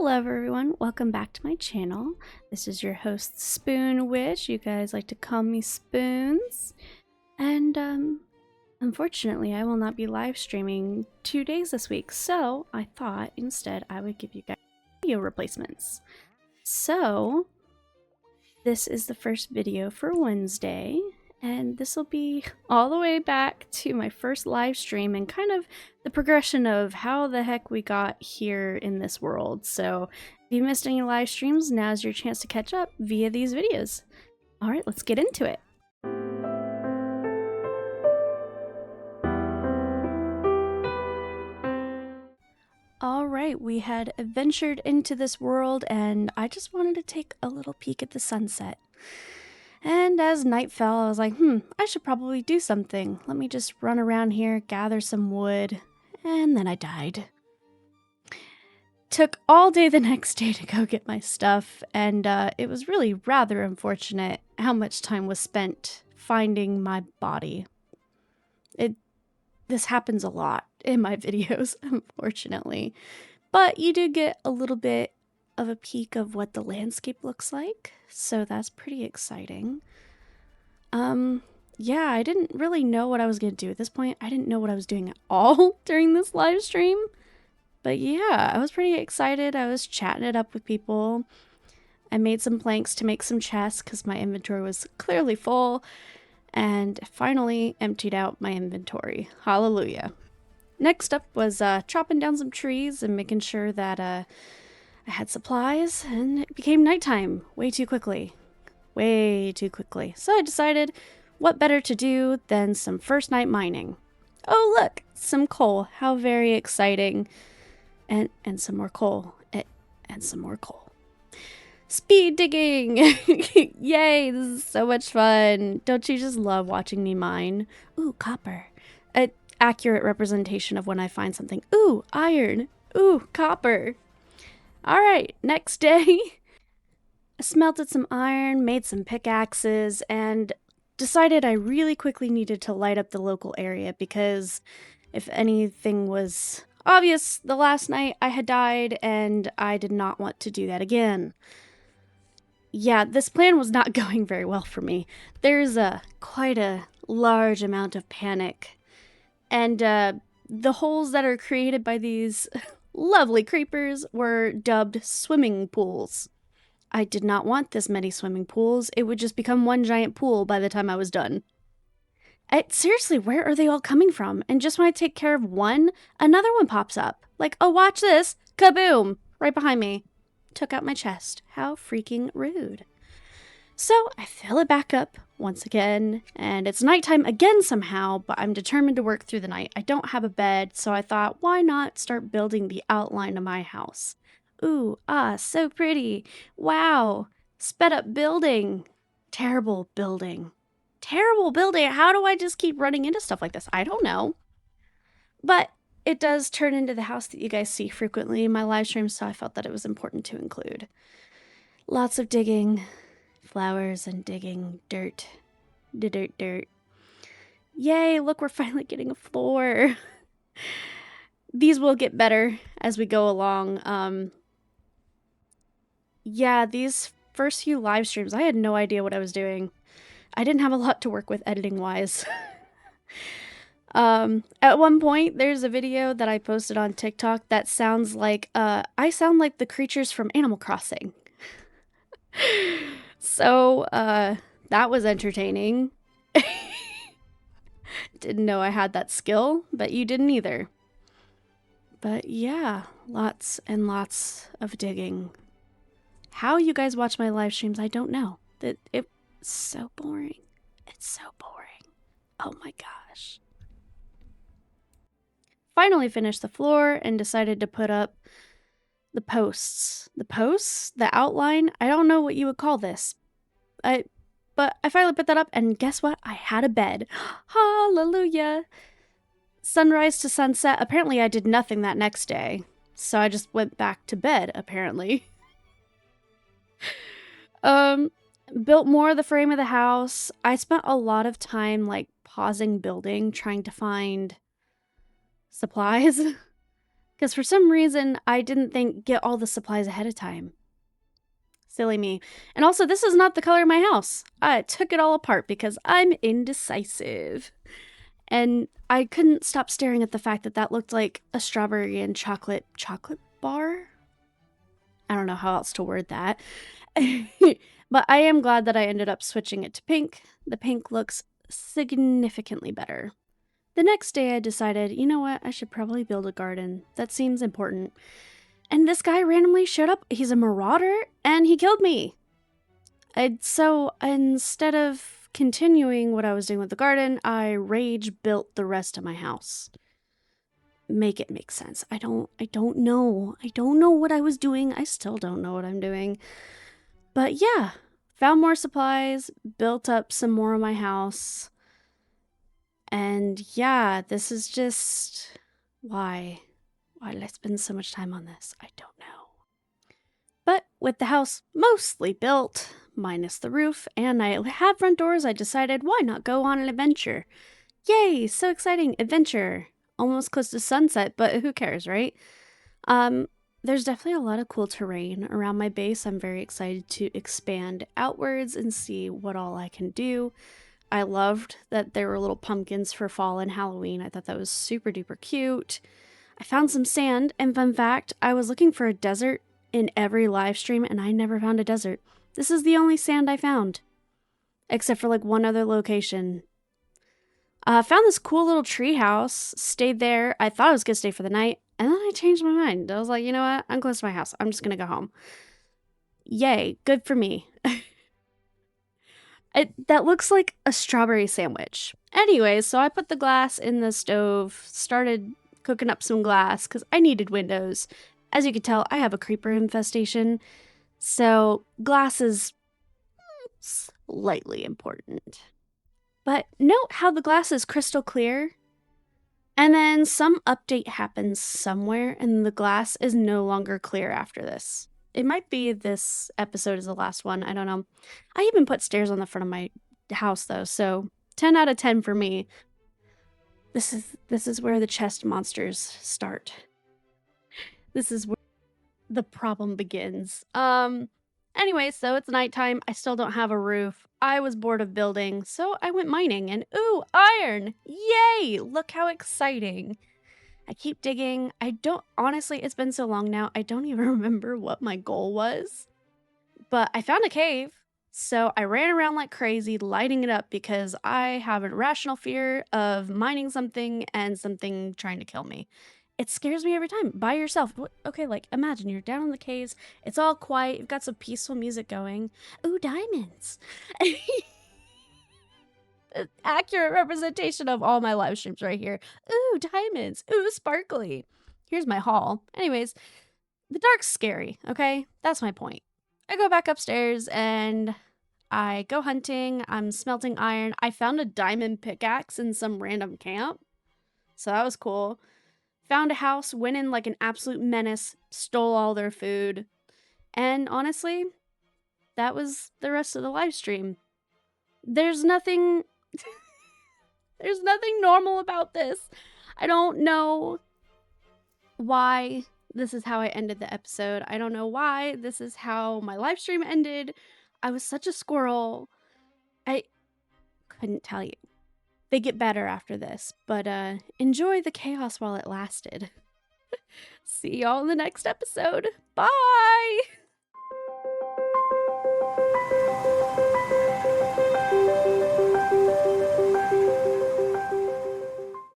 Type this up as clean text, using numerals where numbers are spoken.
Hello everyone, welcome back to my channel. This is your host Spoon Witch. You guys like to call me Spoons. And unfortunately I will not be live streaming 2 days this week, so I thought instead I would give you guys video replacements. So this is the first video for Wednesday, and this will be all the way back to my first live stream and kind of the progression of how the heck we got here in this world. So if you missed any live streams, now's your chance to catch up via these videos. Alright, let's get into it. Alright, we had adventured into this world and I just wanted to take a little peek at the sunset. And as night fell, I was like, I should probably do something. Let me just run around here, gather some wood, and then I died. Took all day the next day to go get my stuff, and it was really rather unfortunate how much time was spent finding my body. This happens a lot in my videos, unfortunately. But you do get a little bit of a peek of what the landscape looks like, so that's pretty exciting. Yeah, I didn't really know what I was gonna do at this point. I didn't know what I was doing at all during this live stream. But yeah, I was pretty excited. I was chatting it up with people. I made some planks to make some chests because my inventory was clearly full, and finally emptied out my inventory. Hallelujah. Next up was chopping down some trees and making sure that I had supplies, and it became nighttime way too quickly. Way too quickly. So I decided what better to do than some first night mining. Oh look, some coal. How very exciting. And some more coal. And some more coal. Speed digging! Yay, this is so much fun. Don't you just love watching me mine? Ooh, copper. An accurate representation of when I find something. Ooh, iron. Ooh, copper. Alright, next day. I smelted some iron, made some pickaxes, and decided I really quickly needed to light up the local area because if anything was obvious, the last night I had died and I did not want to do that again. Yeah, this plan was not going very well for me. There's quite a large amount of panic, and the holes that are created by these lovely creepers were dubbed swimming pools. I did not want this many swimming pools. It would just become one giant pool by the time I was done. Seriously, where are they all coming from? And just when I take care of one, another one pops up. Like, oh, watch this. Kaboom! Right behind me. Took out my chest. How freaking rude. So I fill it back up once again, and it's nighttime again somehow, but I'm determined to work through the night. I don't have a bed, so I thought, why not start building the outline of my house? Ooh, so pretty. Wow. Sped up building. Terrible building. Terrible building. How do I just keep running into stuff like this? I don't know. But it does turn into the house that you guys see frequently in my live streams, so I felt that it was important to include. Lots of digging, flowers and digging, dirt. Dirt. Yay, look, we're finally getting a floor. These will get better as we go along. Yeah, these first few live streams, I had no idea what I was doing. I didn't have a lot to work with editing-wise. At one point, there's a video that I posted on TikTok that sounds like, I sound like the creatures from Animal Crossing. So, that was entertaining. Didn't know I had that skill, but you didn't either. But yeah, lots and lots of digging. How you guys watch my live streams, I don't know. It's so boring. It's so boring. Oh my gosh. Finally finished the floor and decided to put up the posts. The posts? The outline? I don't know what you would call this. But I finally put that up, and guess what? I had a bed. Hallelujah. Sunrise to sunset. Apparently I did nothing that next day, so I just went back to bed, apparently. Built more of the frame of the house. I spent a lot of time, like, pausing building, trying to find supplies. Because for some reason, I didn't think get all the supplies ahead of time. Silly me. And also, this is not the color of my house. I took it all apart because I'm indecisive. And I couldn't stop staring at the fact that that looked like a strawberry and chocolate bar. I don't know how else to word that. But I am glad that I ended up switching it to pink. The pink looks significantly better. The next day I decided, you know what, I should probably build a garden. That seems important. And this guy randomly showed up. He's a marauder, and he killed me. So instead of continuing what I was doing with the garden, I rage built the rest of my house. Make it make sense. I don't know. I don't know what I was doing. I still don't know what I'm doing. But yeah, found more supplies, built up some more of my house. And yeah, this is just why did I spend so much time on this? I don't know. But with the house mostly built, minus the roof, and I had front doors, I decided why not go on an adventure? Yay, so exciting, adventure. Almost close to sunset, but who cares, right? There's definitely a lot of cool terrain around my base. I'm very excited to expand outwards and see what all I can do. I loved that there were little pumpkins for fall and Halloween. I thought that was super duper cute. I found some sand, and fun fact, I was looking for a desert in every live stream, and I never found a desert. This is the only sand I found, except for like one other location. Found this cool little tree house, stayed there. I thought I was gonna stay for the night, and then I changed my mind. I was like, you know what? I'm close to my house. I'm just gonna go home. Yay, good for me. That looks like a strawberry sandwich. Anyway, so I put the glass in the stove, started cooking up some glass because I needed windows. As you can tell, I have a creeper infestation, so glass is slightly important. But note how the glass is crystal clear, and then some update happens somewhere, and the glass is no longer clear after this. It might be this episode is the last one. I don't know. I even put stairs on the front of my house, though, so 10 out of 10 for me. This is where the chest monsters start. This is where the problem begins. Anyway, so it's nighttime. I still don't have a roof. I was bored of building, so I went mining, and ooh, iron! Yay! Look how exciting. I keep digging. Honestly, it's been so long now, I don't even remember what my goal was. But I found a cave, so I ran around like crazy, lighting it up because I have an irrational fear of mining something and something trying to kill me. It scares me every time, by yourself. Okay, like, imagine you're down in the caves, it's all quiet, you've got some peaceful music going. Ooh, diamonds! Accurate representation of all my live streams right here. Ooh, diamonds. Ooh, sparkly. Here's my haul. Anyways, the dark's scary, okay? That's my point. I go back upstairs and I go hunting. I'm smelting iron. I found a diamond pickaxe in some random camp, so that was cool. Found a house, went in like an absolute menace, stole all their food. And honestly, that was the rest of the live stream. There's nothing normal about this. I don't know why this is how I ended the episode. I don't know why this is how my live stream ended. I was such a squirrel. I couldn't tell you. They get better after this, but enjoy the chaos while it lasted. See y'all in the next episode. Bye!